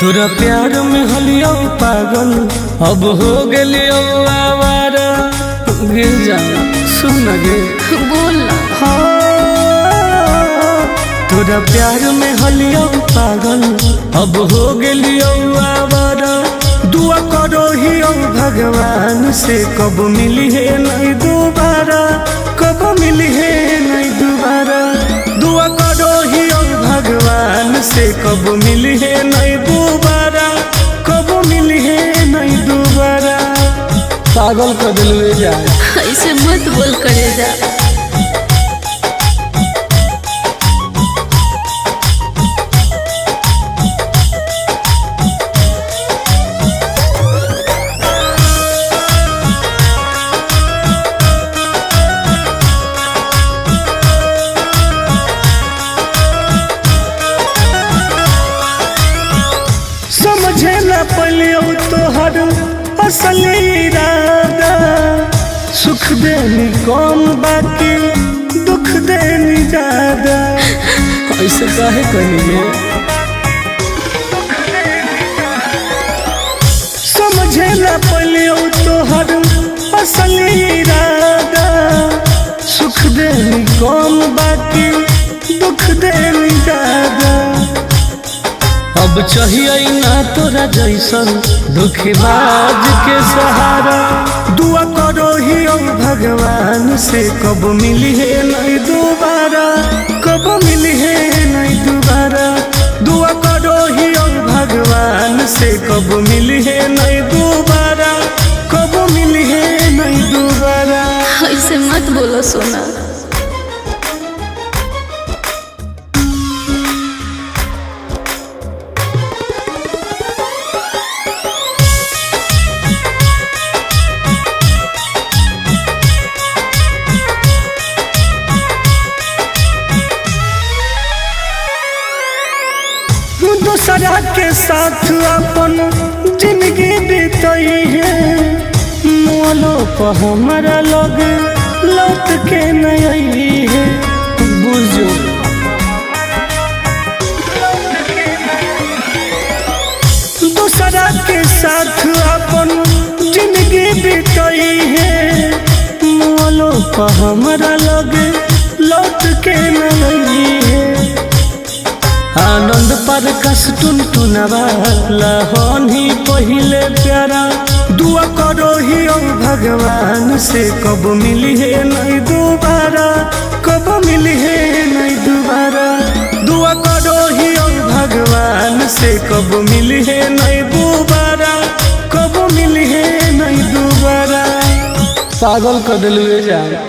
तोरा प्यार में हलियो पागल, अब हो गेलियो आवारा। गिर जाना सुन गे बोल ना। तोरा प्यार में हलियो पागल, अब हो गेलियो आवारा। दुआ करो ही भगवान से, कब मिली है नहीं दोबारा, कब मिली है नहीं दोबारा। दुआ करो ही भगवान से, कब मिली है नहीं दोबारा, कब मिली है नहीं दोबारा। पागल कर दिलवे जाए, ऐसे मत बोल करे जा। समझे न पलियो तोहर असली इरादा। सुख देनी कौन बाकी दुख देनी ज्यादा। ऐसे काहे कहिए, समझे न पलियो तोहर असली इरादा। सुख देनी कौन बाकी दुख देनी ज्यादा। अब चाहिए ना तोरा जैसन धोखेबाज के सहारा। दुआ करो ही भगवान से, कब मिली है नहीं दोबारा, कब मिली है नहीं दोबारा। दुआ करो ही भगवान से, कब मिली है नहीं दोबारा, कब मिली है नहीं दोबारा। ऐसे मत बोलो सोना। दूसरा के साथ अपन जिंदगी बीतई है। मोलो पर हमारा लग लौट के नहीं है। बुझो दूसरा के साथ अपन जिंदगी बीतई है। मोलो पर हमारा लग लौट के नहीं है। आनंद पर कस टुन टुनवाला होनी पहिले प्यारा। दुआ करो ही भगवान से, कब मिली है नहीं दोबारा, कब मिली है नहीं दोबारा। दुआ करो ही भगवान से, कब मिली है नहीं दोबारा, कब मिली है नहीं दोबारा। पागल कर दिलवे जाए।